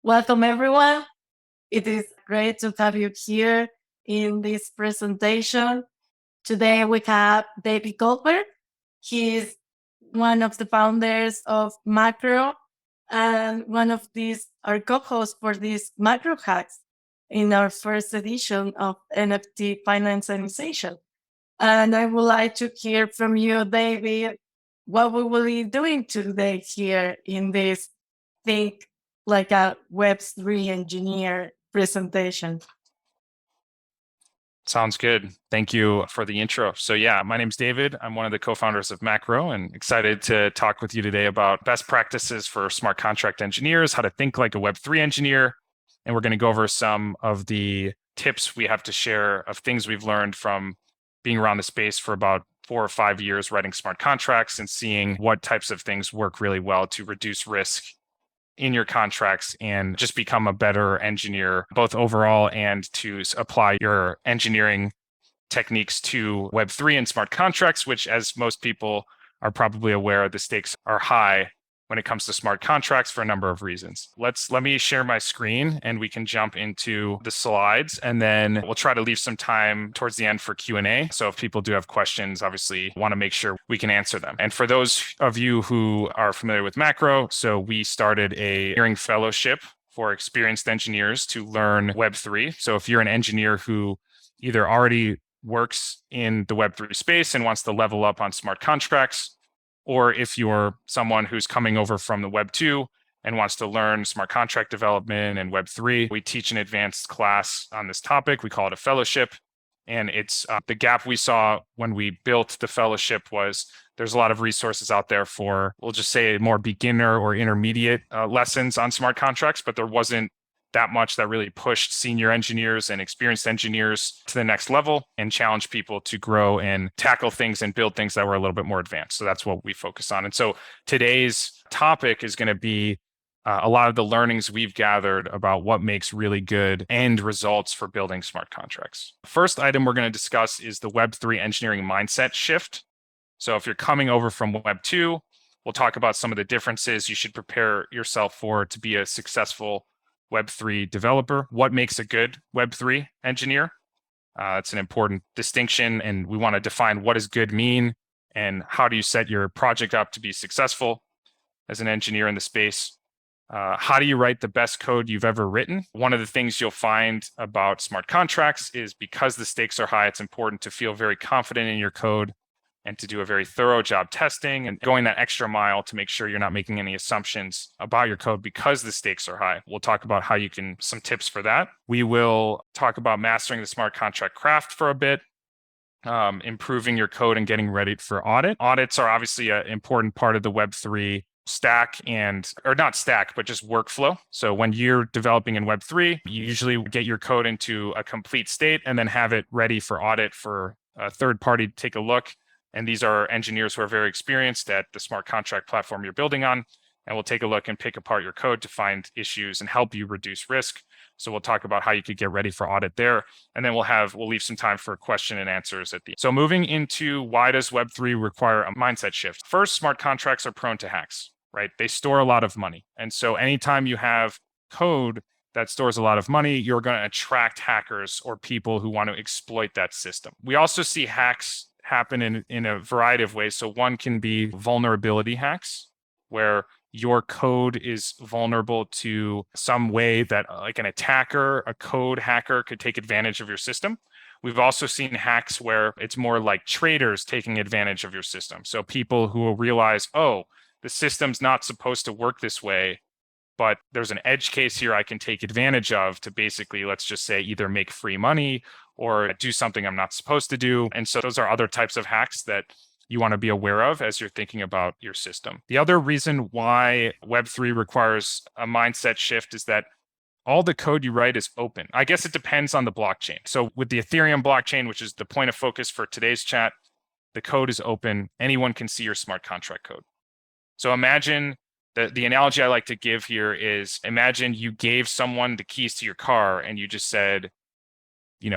Welcome, everyone. It is great to have you here in this presentation. Today we have David Goldberg. He is one of the founders of Macro and one of our co-hosts for these Macro Hacks in our first edition of NFT financialization. And I would like to hear from you, David, what we will be doing today here in this Think Like a Web3 Engineer presentation. Sounds good. Thank you for the intro. So yeah, my name's David. I'm one of the co-founders of Macro and excited to talk with you today about best practices for smart contract engineers, how to think like a Web3 engineer. And we're going to go over some of the tips we have to share of things we've learned from being around the space for about 4 or 5 years writing smart contracts and seeing what types of things work really well to reduce risk in your contracts and just become a better engineer, both overall and to apply your engineering techniques to Web3 and smart contracts, which, as most people are probably aware, the stakes are high when it comes to smart contracts for a number of reasons. Let me share my screen and we can jump into the slides, and then we'll try to leave some time towards the end for Q&A. So if people do have questions, obviously want to make sure we can answer them. And for those of you who are familiar with Macro, so we started a engineering fellowship for experienced engineers to learn Web3. So if you're an engineer who either already works in the Web3 space and wants to level up on smart contracts, or if you're someone who's coming over from the Web 2 and wants to learn smart contract development and Web 3, we teach an advanced class on this topic. We call it a fellowship. And it's the gap we saw when we built the fellowship was there's a lot of resources out there for, we'll just say, more beginner or intermediate lessons on smart contracts, but there wasn't that much that really pushed senior engineers and experienced engineers to the next level and challenge people to grow and tackle things and build things that were a little bit more advanced. So that's what we focus on. And so today's topic is going to be a lot of the learnings we've gathered about what makes really good end results for building smart contracts. First item we're going to discuss is the Web3 engineering mindset shift. So if you're coming over from Web 2, we'll talk about some of the differences you should prepare yourself for to be a successful Web3 developer. What makes a good Web3 engineer? It's an important distinction, and we want to define what does good mean and how do you set your project up to be successful as an engineer in the space. How do you write the best code you've ever written? One of the things you'll find about smart contracts is because the stakes are high, it's important to feel very confident in your code and to do a very thorough job testing and going that extra mile to make sure you're not making any assumptions about your code because the stakes are high. We'll talk about how you can, some tips for that. We will talk about mastering the smart contract craft for a bit, improving your code and getting ready for audit. Audits are obviously an important part of the Web3 stack or not stack, but just workflow. So when you're developing in Web3, you usually get your code into a complete state and then have it ready for audit for a third party to take a look. And these are engineers who are very experienced at the smart contract platform you're building on. And we'll take a look and pick apart your code to find issues and help you reduce risk. So we'll talk about how you could get ready for audit there. And then we'll leave some time for question and answers at the end. So moving into why does Web3 require a mindset shift? First, smart contracts are prone to hacks, right? They store a lot of money. And so anytime you have code that stores a lot of money, you're going to attract hackers or people who want to exploit that system. We also see hacks happen in a variety of ways. So one can be vulnerability hacks, where your code is vulnerable to some way that like an attacker, a code hacker could take advantage of your system. We've also seen hacks where it's more like traders taking advantage of your system. So people who will realize, oh, the system's not supposed to work this way, but there's an edge case here I can take advantage of to basically, let's just say, either make free money or do something I'm not supposed to do. And so those are other types of hacks that you want to be aware of as you're thinking about your system. The other reason why Web3 requires a mindset shift is that all the code you write is open. I guess it depends on the blockchain. So with the Ethereum blockchain, which is the point of focus for today's chat, the code is open. Anyone can see your smart contract code. So imagine the analogy I like to give here is, imagine you gave someone the keys to your car and you just said,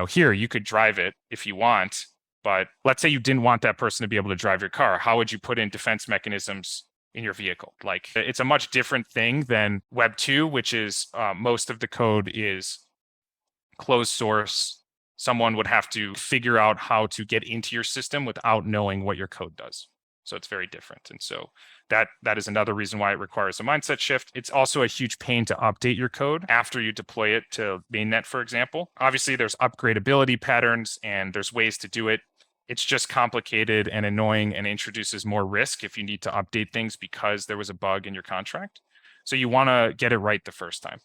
here, you could drive it if you want, but let's say you didn't want that person to be able to drive your car. How would you put in defense mechanisms in your vehicle. Like, it's a much different thing than Web 2, which is most of the code is closed source. Someone would have to figure out how to get into your system without knowing what your code does. So it's very different. And so that is another reason why it requires a mindset shift. It's also a huge pain to update your code after you deploy it to mainnet, for example. Obviously, there's upgradability patterns and there's ways to do it. It's just complicated and annoying and introduces more risk if you need to update things because there was a bug in your contract. So you want to get it right the first time.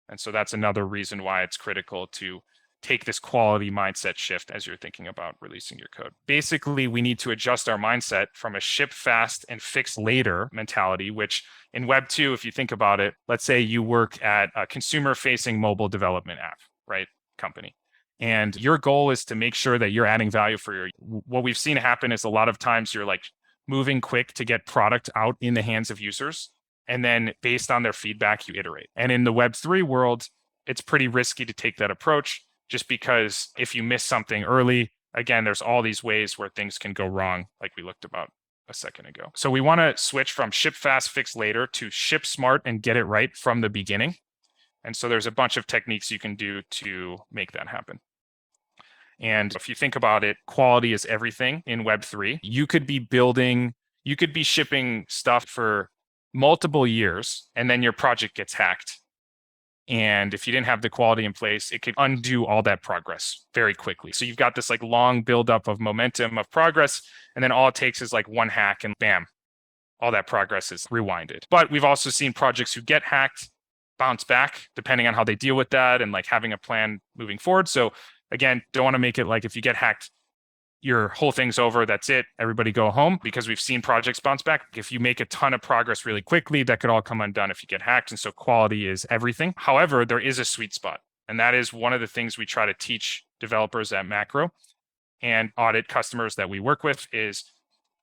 And so that's another reason why it's critical to take this quality mindset shift as you're thinking about releasing your code. Basically, we need to adjust our mindset from a ship fast and fix later mentality, which in Web 2, if you think about it, let's say you work at a consumer-facing mobile development app, right, company. And your goal is to make sure that you're adding value for what we've seen happen is a lot of times you're like moving quick to get product out in the hands of users. And then based on their feedback, you iterate. And in the Web3 world, it's pretty risky to take that approach just because if you miss something early, again, there's all these ways where things can go wrong, like we looked about a second ago. So we want to switch from ship fast, fix later to ship smart and get it right from the beginning. And so there's a bunch of techniques you can do to make that happen. And if you think about it, quality is everything in Web3. You could be shipping stuff for multiple years, and then your project gets hacked. And if you didn't have the quality in place, it could undo all that progress very quickly. So you've got this like long buildup of momentum of progress, and then all it takes is like one hack and bam, all that progress is rewinded. But we've also seen projects who get hacked bounce back depending on how they deal with that and like having a plan moving forward. So again, don't want to make it like if you get hacked, your whole thing's over, that's it, everybody go home, because we've seen projects bounce back. If you make a ton of progress really quickly, that could all come undone if you get hacked. And so quality is everything. However, there is a sweet spot. And that is one of the things we try to teach developers at Macro and audit customers that we work with is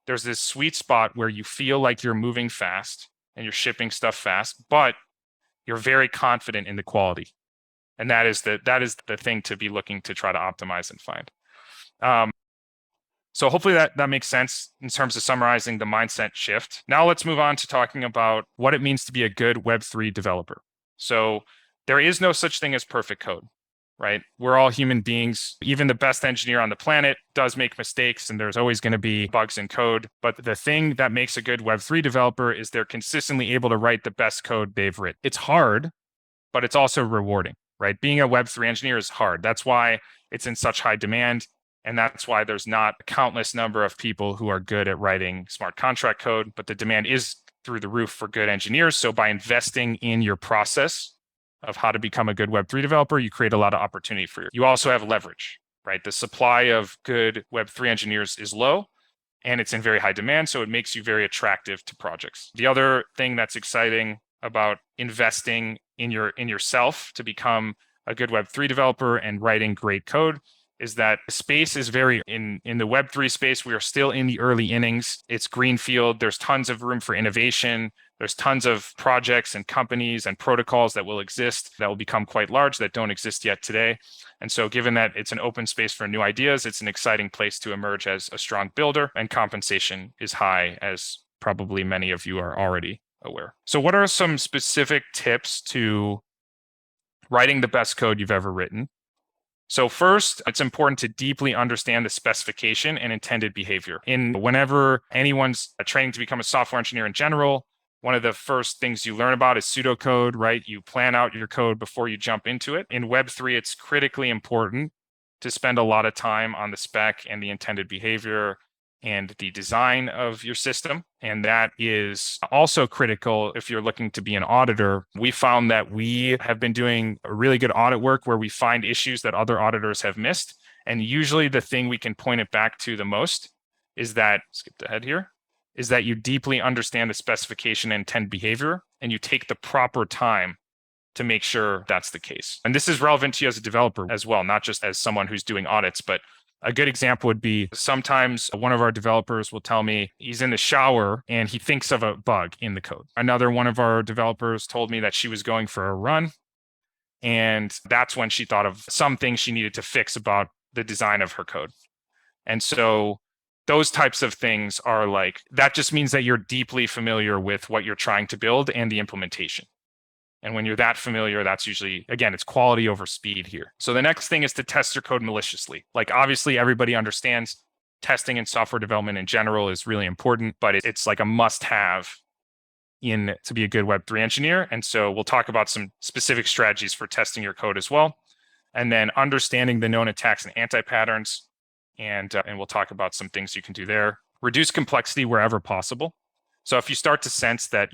there's this sweet spot where you feel like you're moving fast and you're shipping stuff fast, but you're very confident in the quality. And that is the thing to be looking to try to optimize and find. So hopefully that makes sense in terms of summarizing the mindset shift. Now let's move on to talking about what it means to be a good Web3 developer. So there is no such thing as perfect code, right? We're all human beings. Even the best engineer on the planet does make mistakes, and there's always going to be bugs in code. But the thing that makes a good Web3 developer is they're consistently able to write the best code they've written. It's hard, but it's also rewarding, right? Being a Web3 engineer is hard. That's why it's in such high demand. And that's why there's not a countless number of people who are good at writing smart contract code, but the demand is through the roof for good engineers. So by investing in your process of how to become a good Web3 developer, you create a lot of opportunity for you. You also have leverage, right? The supply of good Web3 engineers is low and it's in very high demand. So it makes you very attractive to projects. The other thing that's exciting about investing in yourself to become a good Web3 developer and writing great code is that space is very in the Web3 space. We are still in the early innings. It's greenfield. There's tons of room for innovation. There's tons of projects and companies and protocols that will exist that will become quite large that don't exist yet today. And so given that it's an open space for new ideas, it's an exciting place to emerge as a strong builder, and compensation is high, as probably many of you are already aware. So what are some specific tips to writing the best code you've ever written? So first, it's important to deeply understand the specification and intended behavior. Whenever anyone's training to become a software engineer in general, one of the first things you learn about is pseudocode, right? You plan out your code before you jump into it. In Web3, it's critically important to spend a lot of time on the spec and the intended behavior and the design of your system. And that is also critical if you're looking to be an auditor. We found that we have been doing a really good audit work where we find issues that other auditors have missed. And usually the thing we can point it back to the most is that, skip ahead here, is that you deeply understand the specification and intended behavior, and you take the proper time to make sure that's the case. And this is relevant to you as a developer as well, not just as someone who's doing audits, but a good example would be sometimes one of our developers will tell me he's in the shower and he thinks of a bug in the code. Another one of our developers told me that she was going for a run, and that's when she thought of something she needed to fix about the design of her code. And so those types of things are like, that just means that you're deeply familiar with what you're trying to build and the implementation. And when you're that familiar, that's usually, again, it's quality over speed here. So the next thing is to test your code maliciously. Like obviously everybody understands testing and software development in general is really important, but it's like a must-have to be a good Web3 engineer. And so we'll talk about some specific strategies for testing your code as well. And then understanding the known attacks and anti-patterns. And we'll talk about some things you can do there. Reduce complexity wherever possible. So if you start to sense that,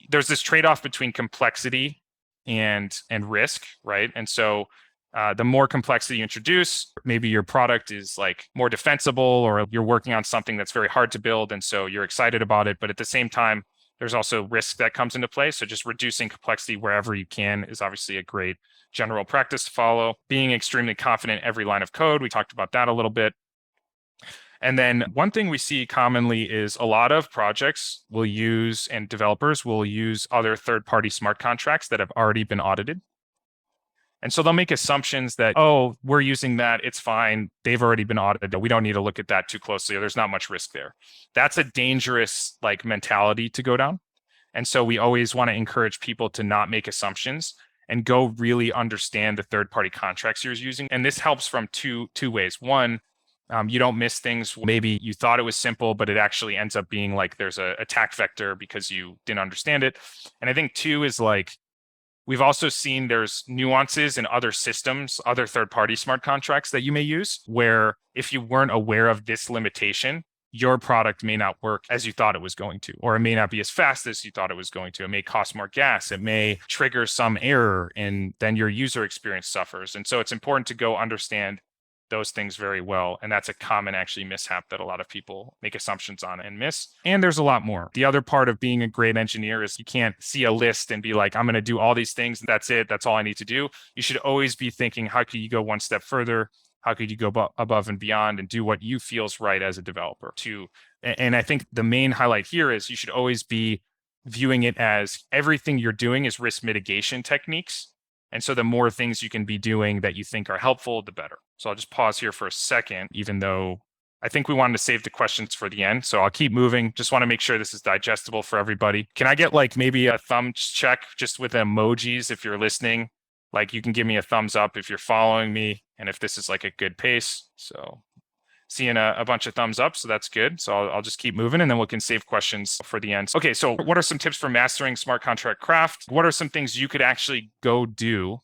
there's this trade-off between complexity and risk, right? And so the more complexity you introduce, maybe your product is like more defensible, or you're working on something that's very hard to build, and so you're excited about it. But at the same time, there's also risk that comes into play. So just reducing complexity wherever you can is obviously a great general practice to follow. Being extremely confident in every line of code. We talked about that a little bit. And then one thing we see commonly is a lot of projects will use, and developers will use, other third-party smart contracts that have already been audited. And so they'll make assumptions that, oh, we're using that, it's fine, they've already been audited, we don't need to look at that too closely, or there's not much risk there. That's a dangerous mentality to go down. And so we always want to encourage people to not make assumptions and go really understand the third-party contracts you're using. And this helps from two ways. One, you don't miss things. Maybe you thought it was simple, but it actually ends up being like there's a attack vector because you didn't understand it. And I think two is we've also seen there's nuances in other systems, other third-party smart contracts that you may use, where if you weren't aware of this limitation, your product may not work as you thought it was going to, or it may not be as fast as you thought it was going to. It may cost more gas. It may trigger some error, and then your user experience suffers. And so it's important to go understand those things very well. And that's a common actually mishap that a lot of people make assumptions on and miss. And there's a lot more. The other part of being a great engineer is you can't see a list and be like, I'm going to do all these things. That's it. That's all I need to do. You should always be thinking, how could you go one step further? How could you go above and beyond and do what you feels right as a developer too? And I think the main highlight here is you should always be viewing it as everything you're doing is risk mitigation techniques. And so the more things you can be doing that you think are helpful, the better. So I'll just pause here for a second, even though I think we wanted to save the questions for the end. So I'll keep moving. Just want to make sure this is digestible for everybody. Can I get maybe a thumbs check just with emojis if you're listening? You can give me a thumbs up if you're following me and if this is a good pace. So seeing a bunch of thumbs up, so that's good. So I'll just keep moving, and then we can save questions for the end. Okay, so what are some tips for mastering smart contract craft? What are some things you could actually go do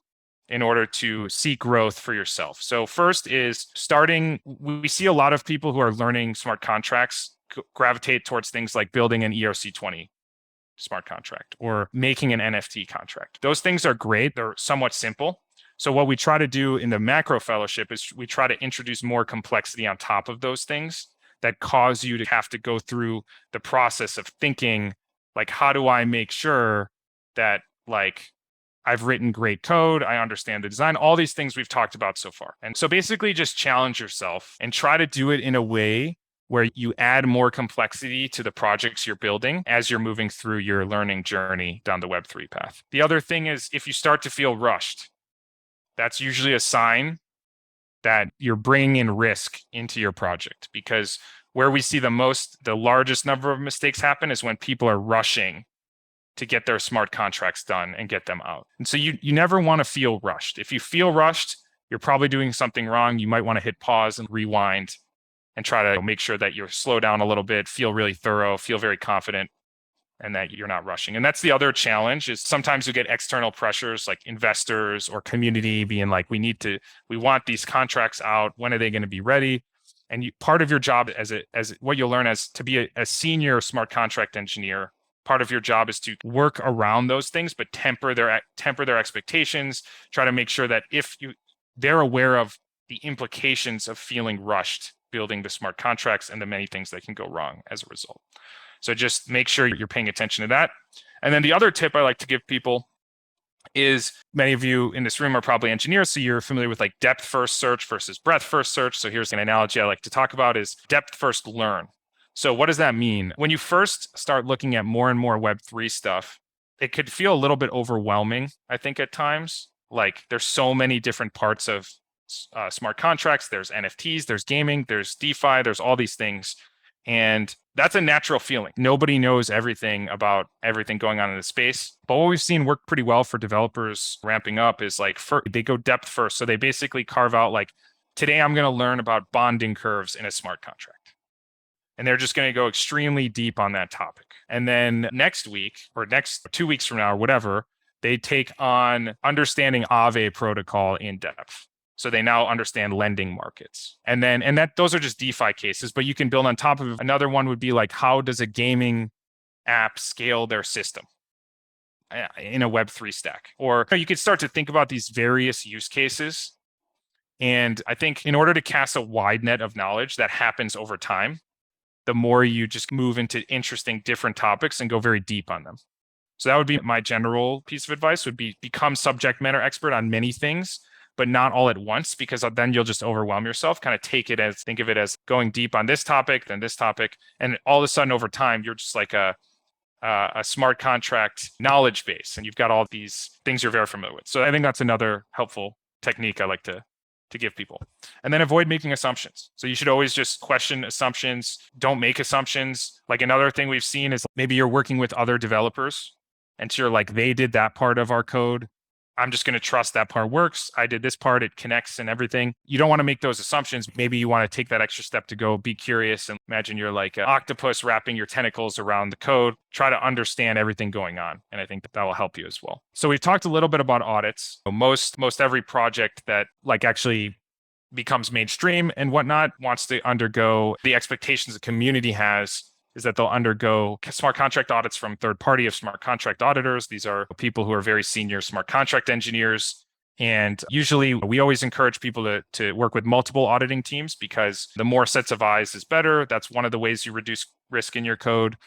in order to seek growth for yourself? So first is starting. We see a lot of people who are learning smart contracts gravitate towards things like building an ERC20 smart contract or making an NFT contract. Those things are great. They're somewhat simple. So what we try to do in the macro fellowship is we try to introduce more complexity on top of those things that cause you to have to go through the process of thinking, how do I make sure that I've written great code, I understand the design, all these things we've talked about so far. And so basically just challenge yourself and try to do it in a way where you add more complexity to the projects you're building as you're moving through your learning journey down the Web3 path. The other thing is if you start to feel rushed, that's usually a sign that you're bringing in risk into your project, because where we see the largest number of mistakes happen is when people are rushing to get their smart contracts done and get them out. And so you never want to feel rushed. If you feel rushed, you're probably doing something wrong. You might want to hit pause and rewind and try to make sure that you slow down a little bit, feel really thorough, feel very confident, and that you're not rushing. And that's the other challenge is sometimes you get external pressures like investors or community being like, we want these contracts out. When are they going to be ready? And part of your job as what you'll learn as to be a senior smart contract engineer, part of your job is to work around those things, but temper their expectations, try to make sure that they're aware of the implications of feeling rushed building the smart contracts and the many things that can go wrong as a result. So just make sure you're paying attention to that. And then the other tip I like to give people is, many of you in this room are probably engineers, so you're familiar with depth first search versus breadth first search. So here's an analogy I like to talk about is depth first learn. So what does that mean? When you first start looking at more and more Web3 stuff, it could feel a little bit overwhelming, I think, at times. There's so many different parts of smart contracts, there's NFTs, there's gaming, there's DeFi, there's all these things. And that's a natural feeling. Nobody knows everything about everything going on in the space. But what we've seen work pretty well for developers ramping up is like they go depth first. So they basically carve out like, today I'm going to learn about bonding curves in a smart contract. And they're just going to go extremely deep on that topic. And then next week or next 2 weeks from now or whatever, they take on understanding Aave protocol in depth. So they now understand lending markets. And those are just DeFi cases, but you can build on top of it. Another one would be like, how does a gaming app scale their system in a Web3 stack? Or you could start to think about these various use cases. And I think in order to cast a wide net of knowledge that happens over time, the more you just move into interesting different topics and go very deep on them. So that would be my general piece of advice, would be become subject matter expert on many things, but not all at once, because then you'll just overwhelm yourself. Kind of think of it as going deep on this topic, then this topic. And all of a sudden over time, you're just like a smart contract knowledge base, and you've got all these things you're very familiar with. So I think that's another helpful technique I like to give people. And then avoid making assumptions. So you should always just question assumptions. Don't make assumptions. Like another thing we've seen is maybe you're working with other developers and so you're like, they did that part of our code. I'm just going to trust that part works. I did this part, it connects and everything. You don't want to make those assumptions. Maybe you want to take that extra step to go be curious and imagine you're like an octopus wrapping your tentacles around the code. Try to understand everything going on. And I think that will help you as well. So we've talked a little bit about audits. Most every project that like actually becomes mainstream and whatnot wants to undergo the expectations the community has is that they'll undergo smart contract audits from third party of smart contract auditors. These are people who are very senior smart contract engineers. And usually we always encourage people to work with multiple auditing teams because the more sets of eyes is better. That's one of the ways you reduce risk in your code.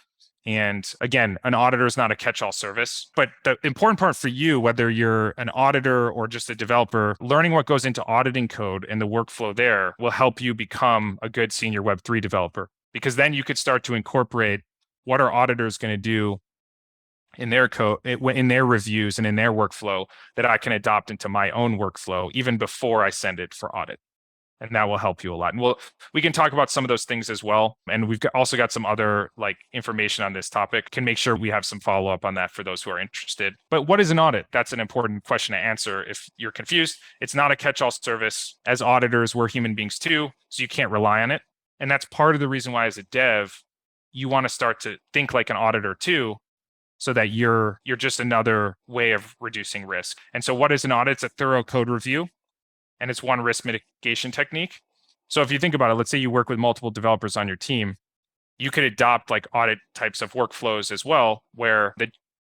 And again, an auditor is not a catch-all service. But the important part for you, whether you're an auditor or just a developer, learning what goes into auditing code and the workflow there will help you become a good senior Web3 developer. Because then you could start to incorporate what are auditors going to do in their code, in their reviews and in their workflow that I can adopt into my own workflow even before I send it for audit. And that will help you a lot. And we can talk about some of those things as well. And we've also got some other like information on this topic. Can make sure we have some follow up on that for those who are interested. But what is an audit? That's an important question to answer. If you're confused, it's not a catch-all service. As auditors, we're human beings too, so you can't rely on it. And that's part of the reason why as a dev, you want to start to think like an auditor too, so that you're just another way of reducing risk. And so what is an audit? It's a thorough code review, and it's one risk mitigation technique. So if you think about it, let's say you work with multiple developers on your team, you could adopt like audit types of workflows as well, where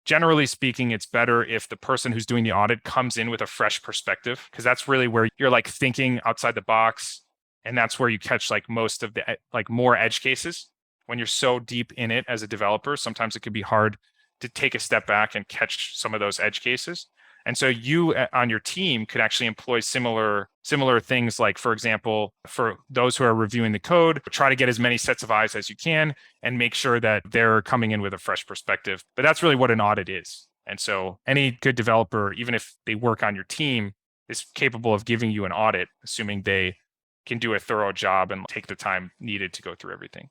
generally speaking, it's better if the person who's doing the audit comes in with a fresh perspective, because that's really where you're like thinking outside the box. And that's where you catch like most of the like more edge cases. When you're so deep in it as a developer, sometimes it can be hard to take a step back and catch some of those edge cases. And so you on your team could actually employ similar things, like, for example, for those who are reviewing the code, try to get as many sets of eyes as you can and make sure that they're coming in with a fresh perspective. But that's really what an audit is. And so any good developer, even if they work on your team, is capable of giving you an audit, assuming they can do a thorough job and take the time needed to go through everything.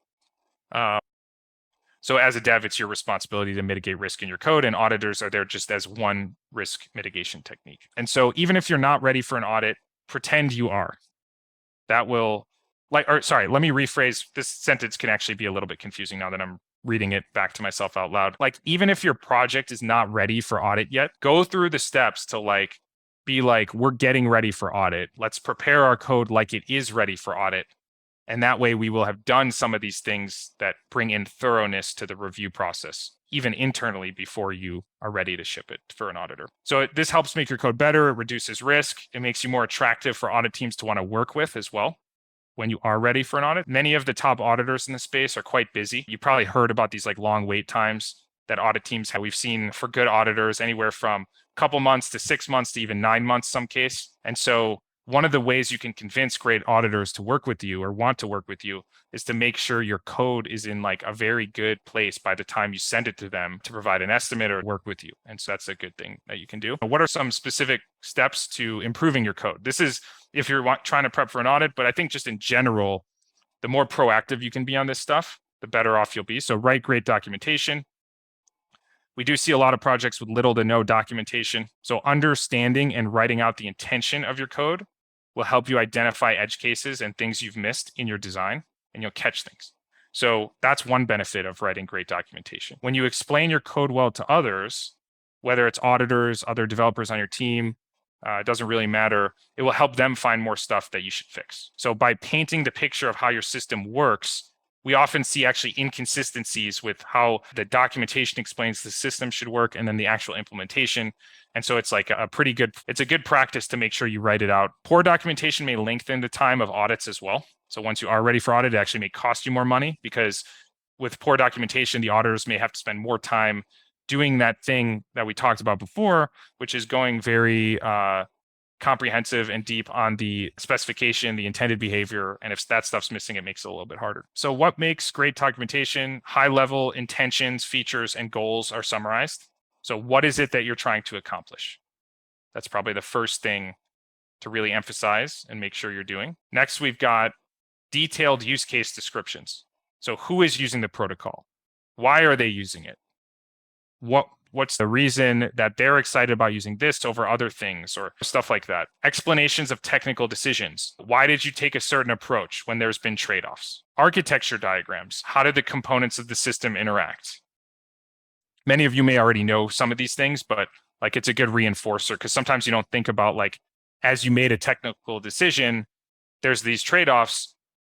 So as a dev, it's your responsibility to mitigate risk in your code, and auditors are there just as one risk mitigation technique. And so even if you're not ready for an audit, pretend you are. That will, let me rephrase. This sentence can actually be a little bit confusing now that I'm reading it back to myself out loud. Like, even if your project is not ready for audit yet, go through the steps to like, be like, we're getting ready for audit. Let's prepare our code like it is ready for audit. And that way we will have done some of these things that bring in thoroughness to the review process, even internally, before you are ready to ship it for an auditor. So this helps make your code better. It reduces risk. It makes you more attractive for audit teams to want to work with as well when you are ready for an audit. Many of the top auditors in the space are quite busy. You probably heard about these like long wait times that audit teams have. We've seen for good auditors anywhere from a couple months to 6 months to even 9 months some case. And so one of the ways you can convince great auditors to work with you or want to work with you is to make sure your code is in like a very good place by the time you send it to them to provide an estimate or work with you. And so that's a good thing that you can do. What are some specific steps to improving your code? This is if you're trying to prep for an audit. But I think just in general, the more proactive you can be on this stuff, the better off you'll be. So write great documentation. We do see a lot of projects with little to no documentation. So understanding and writing out the intention of your code will help you identify edge cases and things you've missed in your design, and you'll catch things. So that's one benefit of writing great documentation. When you explain your code well to others, whether it's auditors, other developers on your team, it doesn't really matter. It will help them find more stuff that you should fix. So by painting the picture of how your system works, we often see actually inconsistencies with how the documentation explains the system should work and then the actual implementation. And so it's like it's a good practice to make sure you write it out. Poor documentation may lengthen the time of audits as well. So once you are ready for audit, it actually may cost you more money, because with poor documentation, the auditors may have to spend more time doing that thing that we talked about before, which is going very comprehensive and deep on the specification, the intended behavior. And if that stuff's missing, it makes it a little bit harder. So what makes great documentation? High level intentions, features, and goals are summarized. So what is it that you're trying to accomplish? That's probably the first thing to really emphasize and make sure you're doing. Next, we've got detailed use case descriptions. So who is using the protocol? Why are they using it? What's the reason that they're excited about using this over other things, or stuff like that? Explanations of technical decisions. Why did you take a certain approach when there's been trade-offs? Architecture diagrams. How did the components of the system interact? Many of you may already know some of these things, but like it's a good reinforcer, because sometimes you don't think about, like, as you made a technical decision, there's these trade-offs.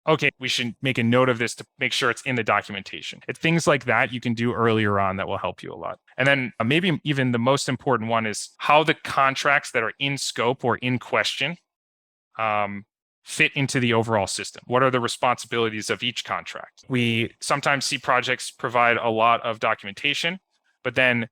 Okay, we should make a note of this to make sure it's in the documentation. It's things like that you can do earlier on that will help you a lot. And then maybe even the most important one is how the contracts that are in scope or in question fit into the overall system. What are the responsibilities of each contract? We sometimes see projects provide a lot of documentation, but then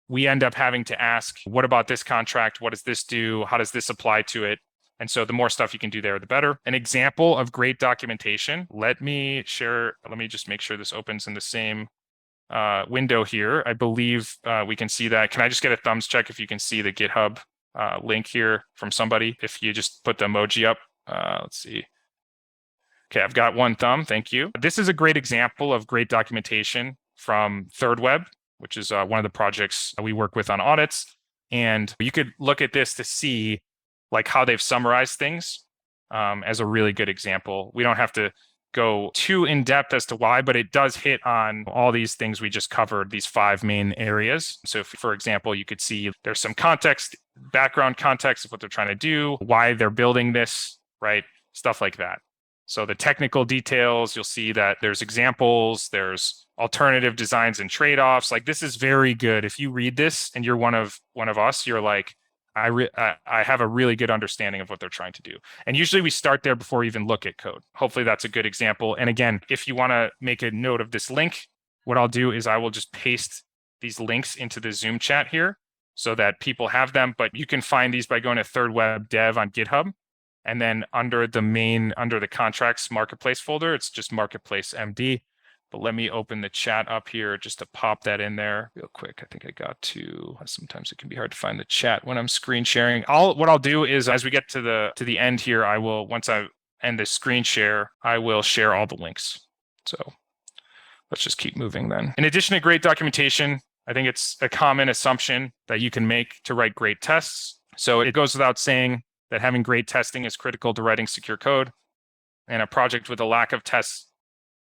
we end up having to ask, what about this contract? What does this do? How does this apply to it? And so the more stuff you can do there, the better. An example of great documentation. Let me just make sure this opens in the same window here. I believe we can see that. Can I just get a thumbs check if you can see the GitHub link here from somebody? If you just put the emoji up, let's see. Okay, I've got one thumb, thank you. This is a great example of great documentation from ThirdWeb, which is one of the projects we work with on audits. And you could look at this to see like how they've summarized things as a really good example. We don't have to go too in depth as to why, but it does hit on all these things we just covered, these 5 main areas. So if, for example, you could see there's some context, background context of what they're trying to do, why they're building this, right? Stuff like that. So the technical details, you'll see that there's examples, there's alternative designs and trade-offs. Like, this is very good. If you read this and you're one of us, you're like, I have a really good understanding of what they're trying to do. And usually we start there before we even look at code. Hopefully that's a good example. And again, if you want to make a note of this link, what I'll do is I will just paste these links into the Zoom chat here so that people have them. But you can find these by going to ThirdWeb Dev on GitHub. And then under the contracts marketplace folder, it's just marketplace MD. But let me open the chat up here just to pop that in there real quick. I think I got to, sometimes it can be hard to find the chat when I'm screen sharing. What I'll do is, as we get to the end here, once I end the screen share, I will share all the links. So let's just keep moving then. In addition to great documentation, I think it's a common assumption that you can make to write great tests. So it goes without saying that having great testing is critical to writing secure code. And a project with a lack of tests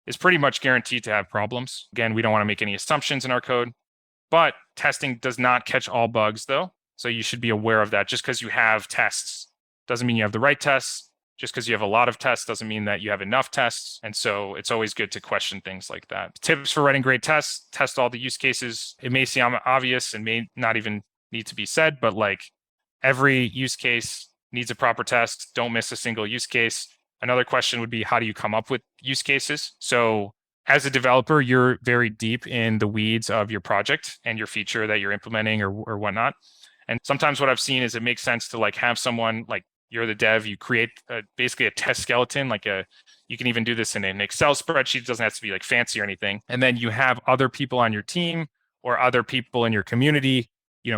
is pretty much guaranteed to have problems. Again, we don't want to make any assumptions in our code, but testing does not catch all bugs though. So you should be aware of that. Just because you have tests doesn't mean you have the right tests. Just because you have a lot of tests doesn't mean that you have enough tests. And so it's always good to question things like that. Tips for writing great tests: test all the use cases. It may seem obvious and may not even need to be said, but like every use case needs a proper test. Don't miss a single use case. Another question would be, how do you come up with use cases? So as a developer, you're very deep in the weeds of your project and your feature that you're implementing or whatnot. And sometimes what I've seen is it makes sense to like have someone, like, you're the dev, you create basically a test skeleton, you can even do this in an Excel spreadsheet. It doesn't have to be like fancy or anything. And then you have other people on your team or other people in your community,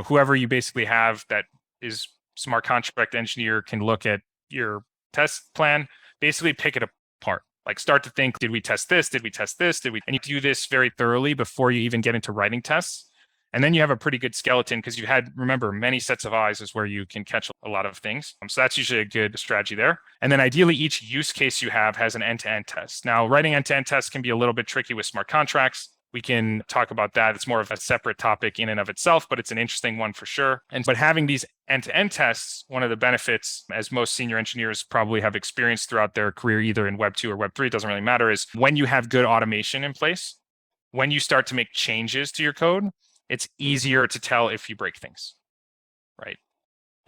whoever you basically have that is smart contract engineer can look at your test plan, basically pick it apart. Like start to think, did we test this? Did we test this? And you do this very thoroughly before you even get into writing tests. And then you have a pretty good skeleton because you had, remember, many sets of eyes is where you can catch a lot of things. So that's usually a good strategy there. And then ideally, each use case you have has an end-to-end test. Now, writing end-to-end tests can be a little bit tricky with smart contracts. We can talk about that. It's more of a separate topic in and of itself, but it's an interesting one for sure. But having these end-to-end tests, one of the benefits, as most senior engineers probably have experienced throughout their career, either in Web 2 or Web 3, it doesn't really matter, is when you have good automation in place, when you start to make changes to your code, it's easier to tell if you break things, right?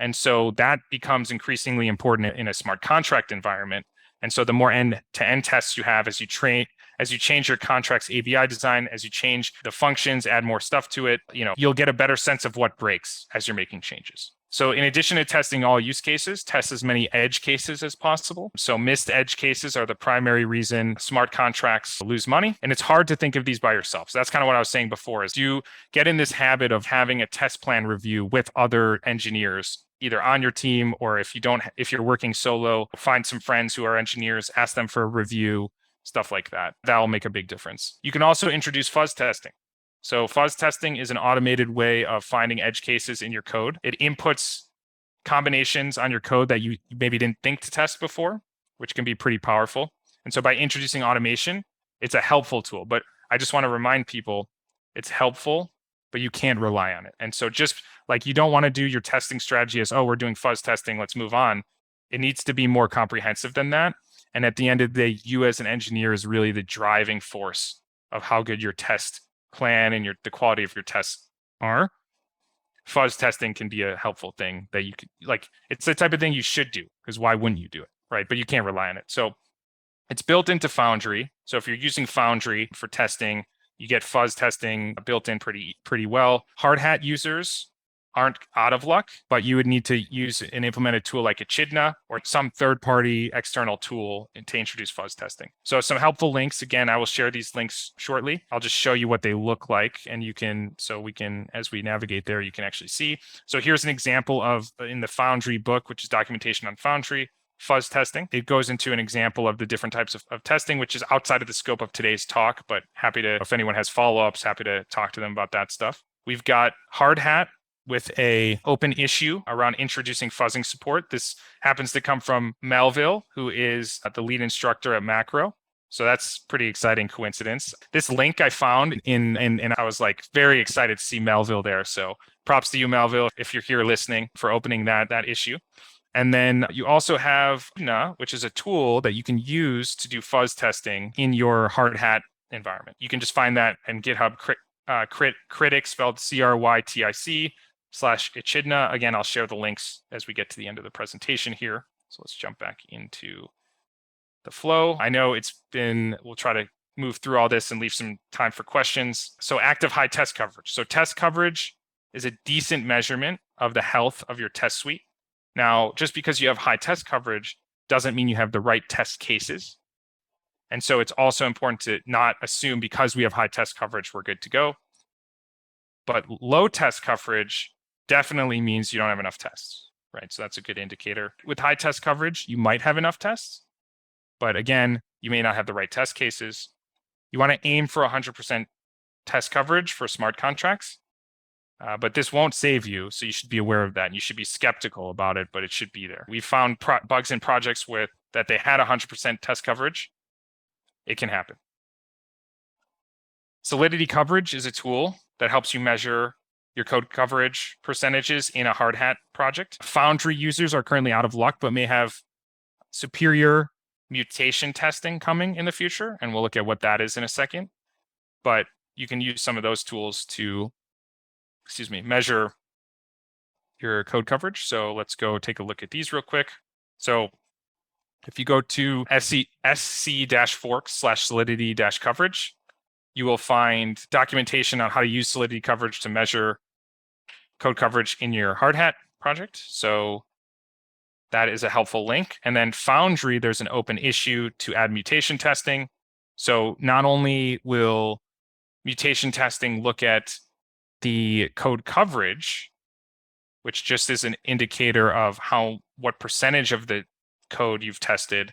And so that becomes increasingly important in a smart contract environment. And so the more end-to-end tests you have as you change your contract's API design, as you change the functions, add more stuff to it, you'll get a better sense of what breaks as you're making changes. So in addition to testing all use cases, test as many edge cases as possible. So missed edge cases are the primary reason smart contracts lose money. And it's hard to think of these by yourself. So that's kind of what I was saying before, is you get in this habit of having a test plan review with other engineers, either on your team, or if you're working solo, find some friends who are engineers, ask them for a review, stuff like that. That'll make a big difference. You can also introduce fuzz testing. So fuzz testing is an automated way of finding edge cases in your code. It inputs combinations on your code that you maybe didn't think to test before, which can be pretty powerful. And so by introducing automation, it's a helpful tool. But I just want to remind people, it's helpful, but you can't rely on it. And so just like you don't want to do your testing strategy as, oh, we're doing fuzz testing, let's move on. It needs to be more comprehensive than that. And at the end of the day, you as an engineer is really the driving force of how good your test plan and the quality of your tests are. Fuzz testing can be a helpful thing that you could, it's the type of thing you should do, because why wouldn't you do it, right? But you can't rely on it. So it's built into Foundry. So if you're using Foundry for testing, you get fuzz testing built in pretty well. Hard hat users aren't out of luck, but you would need to use an implemented tool like Echidna or some third-party external tool to introduce fuzz testing. So some helpful links. Again, I will share these links shortly. I'll just show you what they look like, and as we navigate there, you can actually see. So here's an example of, in the Foundry book, which is documentation on Foundry, fuzz testing. It goes into an example of the different types of testing, which is outside of the scope of today's talk, but happy to, if anyone has follow-ups, happy to talk to them about that stuff. We've got Hard Hat with a open issue around introducing fuzzing support. This happens to come from Melville, who is the lead instructor at Macro. So that's pretty exciting coincidence. This link I found and I was very excited to see Melville there. So props to you, Melville, if you're here listening, for opening that issue. And then you also have Echidna, which is a tool that you can use to do fuzz testing in your hard hat environment. You can just find that in GitHub critic, spelled CRYTIC/Echidna. Again, I'll share the links as we get to the end of the presentation here. So let's jump back into the flow. I know we'll try to move through all this and leave some time for questions. So active high test coverage. So test coverage is a decent measurement of the health of your test suite. Now, just because you have high test coverage doesn't mean you have the right test cases. And so it's also important to not assume because we have high test coverage, we're good to go. But low test coverage definitely means you don't have enough tests, right? So that's a good indicator. With high test coverage, you might have enough tests, but again, you may not have the right test cases. You want to aim for 100% test coverage for smart contracts, but this won't save you, so you should be aware of that. And you should be skeptical about it, but it should be there. We found bugs in projects that they had 100% test coverage. It can happen. Solidity coverage is a tool that helps you measure your code coverage percentages in a hard hat project. Foundry users are currently out of luck, but may have superior mutation testing coming in the future. And we'll look at what that is in a second. But you can use some of those tools to, measure your code coverage. So let's go take a look at these real quick. So if you go to sc-forks/solidity-coverage, you will find documentation on how to use Solidity coverage to measure code coverage in your hard hat project. So that is a helpful link. And then Foundry, there's an open issue to add mutation testing. So not only will mutation testing look at the code coverage, which just is an indicator of what percentage of the code you've tested.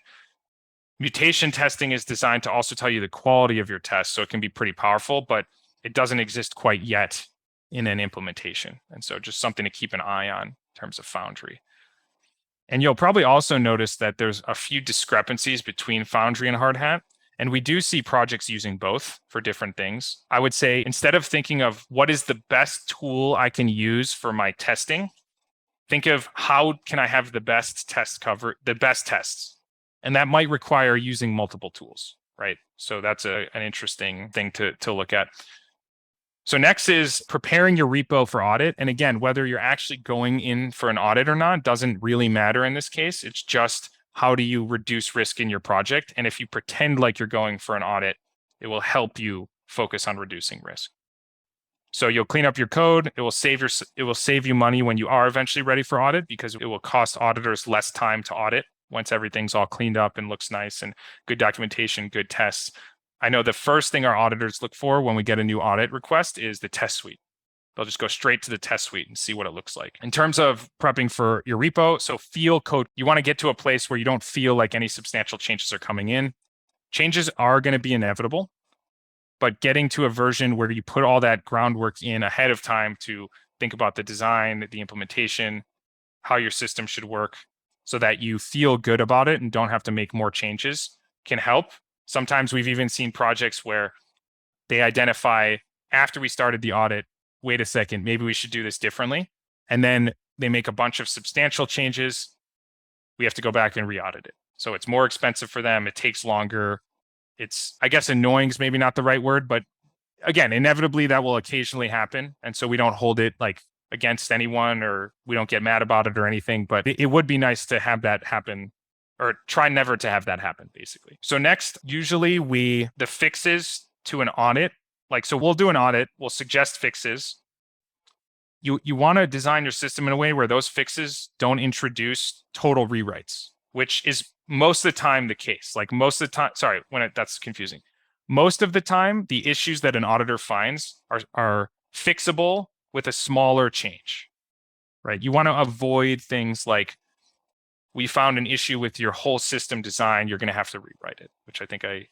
Mutation testing is designed to also tell you the quality of your test, so it can be pretty powerful, but it doesn't exist quite yet in an implementation. And so just something to keep an eye on in terms of Foundry. And you'll probably also notice that there's a few discrepancies between Foundry and Hardhat. And we do see projects using both for different things. I would say instead of thinking of what is the best tool I can use for my testing, think of how can I have the best tests. And that might require using multiple tools, right? So that's an interesting thing to look at. So next is preparing your repo for audit. And again, whether you're actually going in for an audit or not doesn't really matter in this case. It's just how do you reduce risk in your project? And if you pretend like you're going for an audit, it will help you focus on reducing risk. So you'll clean up your code. It will save you money when you are eventually ready for audit, because it will cost auditors less time to audit once everything's all cleaned up and looks nice and good documentation, good tests. I know the first thing our auditors look for when we get a new audit request is the test suite. They'll just go straight to the test suite and see what it looks like. In terms of prepping for your repo, so feel code. You want to get to a place where you don't feel like any substantial changes are coming in. Changes are going to be inevitable, but getting to a version where you put all that groundwork in ahead of time to think about the design, the implementation, how your system should work, so that you feel good about it and don't have to make more changes can help. Sometimes we've even seen projects where they identify after we started the audit, wait a second, maybe we should do this differently. And then they make a bunch of substantial changes. We have to go back and re-audit it. So it's more expensive for them. It takes longer. It's, I guess, annoying is maybe not the right word, but again, inevitably that will occasionally happen. And so we don't hold it like against anyone, or we don't get mad about it or anything, but it would be nice to have that happen, or try never to have that happen, basically. So next, usually the fixes to an audit, so we'll do an audit, we'll suggest fixes. You want to design your system in a way where those fixes don't introduce total rewrites, which is most of the time the case. That's confusing. Most of the time, the issues that an auditor finds are fixable with a smaller change, right? You want to avoid things like, we found an issue with your whole system design, you're going to have to rewrite it, which I think I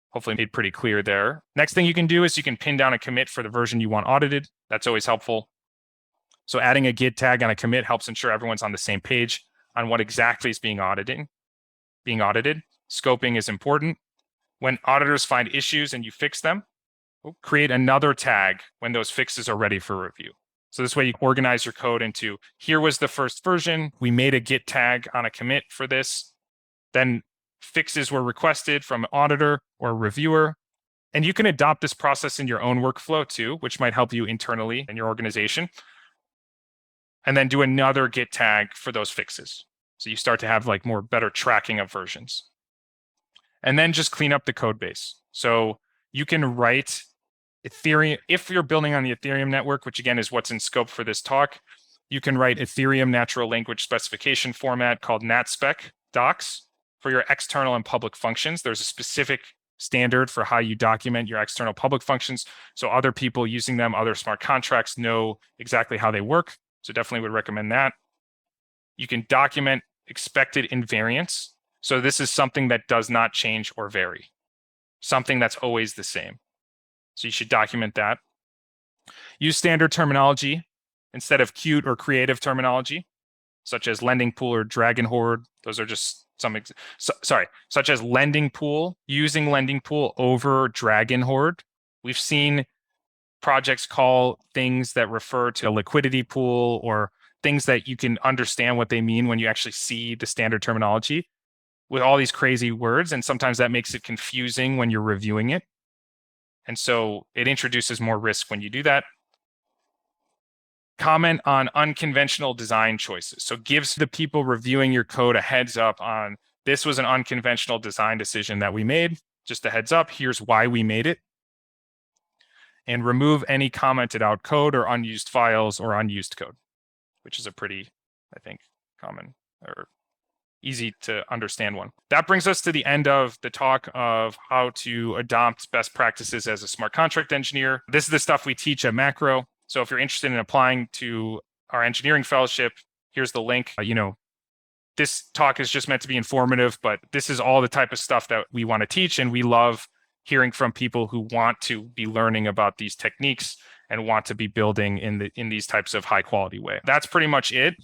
hopefully made pretty clear there. Next thing you can do is you can pin down a commit for the version you want audited. That's always helpful. So adding a git tag on a commit helps ensure everyone's on the same page on what exactly is being audited. Scoping is important. When auditors find issues and you fix them, create another tag when those fixes are ready for review. So this way you organize your code into, here was the first version, we made a git tag on a commit for this, then fixes were requested from an auditor or a reviewer. And you can adopt this process in your own workflow too, which might help you internally in your organization. And then do another git tag for those fixes. So you start to have more better tracking of versions. And then just clean up the code base. So you can write Ethereum, if you're building on the Ethereum network, which again is what's in scope for this talk, you can write Ethereum natural language specification format called NatSpec docs for your external and public functions. There's a specific standard for how you document your external public functions, so other people using them, other smart contracts, know exactly how they work. So definitely would recommend that. You can document expected invariance. So this is something that does not change or vary, something that's always the same. So you should document that. Use standard terminology instead of cute or creative terminology, such as lending pool or dragon hoard. Those are just such as lending pool, using lending pool over dragon hoard. We've seen projects call things that refer to a liquidity pool or things that you can understand what they mean when you actually see the standard terminology with all these crazy words. And sometimes that makes it confusing when you're reviewing it. And so it introduces more risk when you do that. Comment on unconventional design choices. So gives the people reviewing your code a heads up on, this was an unconventional design decision that we made. Just a heads up, here's why we made it. And remove any commented out code or unused files or unused code, which is a pretty, I think, common or easy to understand one. That brings us to the end of the talk of how to adopt best practices as a smart contract engineer. This is the stuff we teach at Macro. So if you're interested in applying to our engineering fellowship, here's the link. this talk is just meant to be informative, but this is all the type of stuff that we want to teach. And we love hearing from people who want to be learning about these techniques and want to be building in these types of high quality way. That's pretty much it.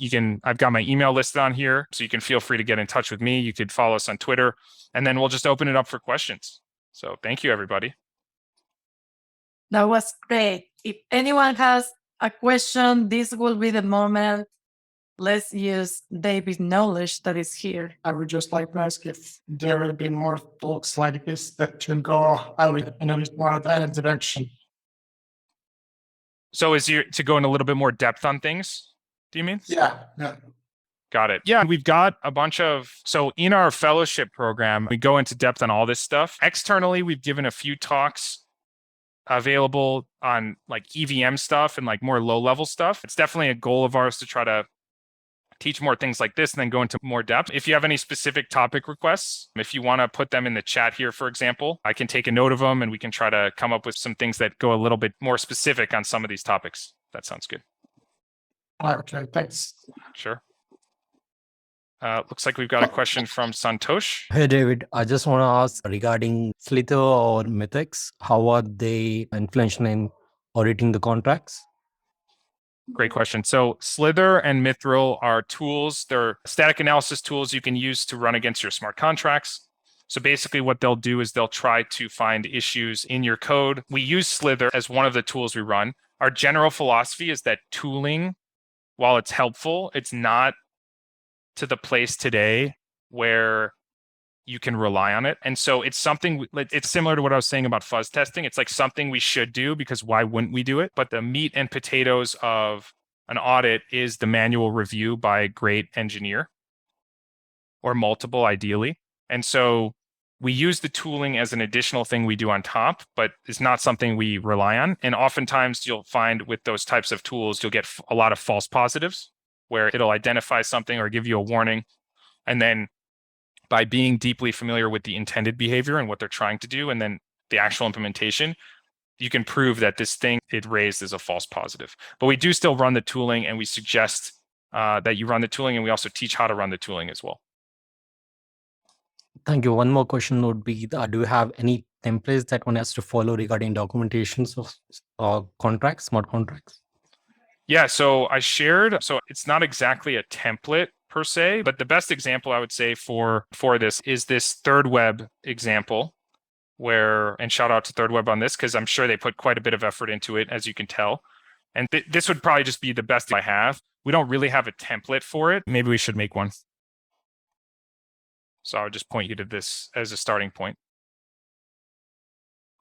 I've got my email listed on here, so you can feel free to get in touch with me. You could follow us on Twitter, and then we'll just open it up for questions. So thank you, everybody. That was great. If anyone has a question, this will be the moment. Let's use David's knowledge that is here. I would just like to ask if there will be more talks like this that can go more of that direction. So to go in a little bit more depth on things, do you mean? Yeah. Got it. Yeah, we've got a bunch so in our fellowship program, we go into depth on all this stuff. Externally, we've given a few talks available on like EVM stuff and like more low level stuff. It's definitely a goal of ours to try to teach more things like this and then go into more depth. If you have any specific topic requests, if you want to put them in the chat here, for example, I can take a note of them and we can try to come up with some things that go a little bit more specific on some of these topics. That sounds good. Okay, thanks. Sure. Looks like we've got a question from Santosh. Hey, David, I just want to ask regarding Slither or Mythics, how are they influential in auditing the contracts? Great question. So Slither and Mithril are tools. They're static analysis tools you can use to run against your smart contracts. So basically what they'll do is they'll try to find issues in your code. We use Slither as one of the tools we run. Our general philosophy is that tooling, while it's helpful, it's not to the place today where you can rely on it. And so it's something, it's similar to what I was saying about fuzz testing. It's like something we should do because why wouldn't we do it? But the meat and potatoes of an audit is the manual review by a great engineer or multiple ideally. And so we use the tooling as an additional thing we do on top, but it's not something we rely on. And oftentimes you'll find with those types of tools, you'll get a lot of false positives where it'll identify something or give you a warning. And then by being deeply familiar with the intended behavior and what they're trying to do, and then the actual implementation, you can prove that this thing it raised is a false positive. But we do still run the tooling, and we suggest that you run the tooling, and we also teach how to run the tooling as well. Thank you. One more question would be, do you have any templates that one has to follow regarding documentations of contracts, smart contracts? Yeah, so I shared, so it's not exactly a template per se, but the best example I would say for this is this Third Web example where, and shout out to Third Web on this, because I'm sure they put quite a bit of effort into it, as you can tell. And this would probably just be the best I have. We don't really have a template for it. Maybe we should make one. So I would just point you to this as a starting point.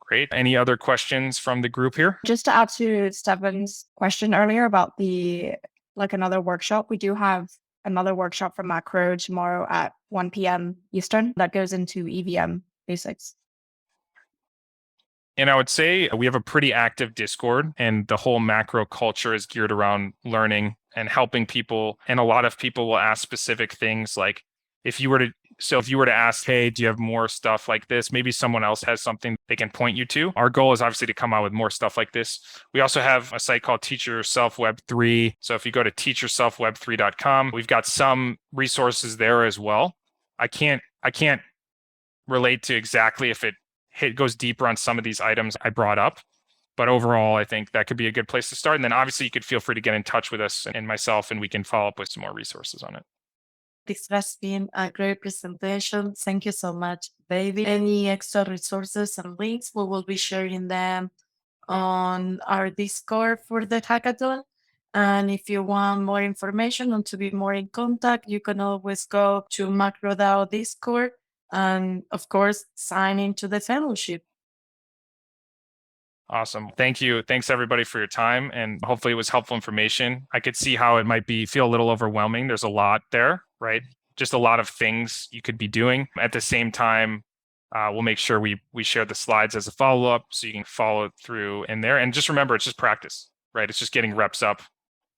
Great. Any other questions from the group here? Just to add to Stefan's question earlier about another workshop, we do have another workshop from Macro tomorrow at 1 p.m. Eastern that goes into EVM basics. And I would say we have a pretty active Discord, and the whole Macro culture is geared around learning and helping people. And a lot of people will ask specific things like, if you were to ask, hey, do you have more stuff like this? Maybe someone else has something they can point you to. Our goal is obviously to come out with more stuff like this. We also have a site called Teach Yourself Web3. So if you go to teachyourselfweb3.com, we've got some resources there as well. I can't relate to exactly if it goes deeper on some of these items I brought up. But overall, I think that could be a good place to start. And then obviously you could feel free to get in touch with us and myself, and we can follow up with some more resources on it. This has been a great presentation. Thank you so much, David. Any extra resources and links, we will be sharing them on our Discord for the hackathon. And if you want more information and to be more in contact, you can always go to Macro DAO Discord and, of course, sign into the fellowship. Awesome. Thank you. Thanks everybody for your time. And hopefully it was helpful information. I could see how it might feel a little overwhelming. There's a lot there, right? Just a lot of things you could be doing. At the same time, we'll make sure we share the slides as a follow-up so you can follow through in there. And just remember, it's just practice, right? It's just getting reps up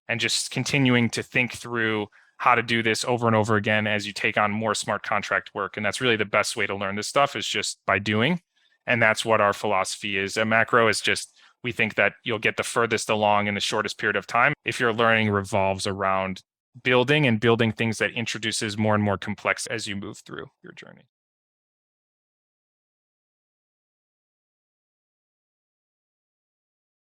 and just continuing to think through how to do this over and over again as you take on more smart contract work. And that's really the best way to learn this stuff, is just by doing. And that's what our philosophy is at Macro, is just, we think that you'll get the furthest along in the shortest period of time if your learning revolves around building and building things that introduces more and more complex as you move through your journey.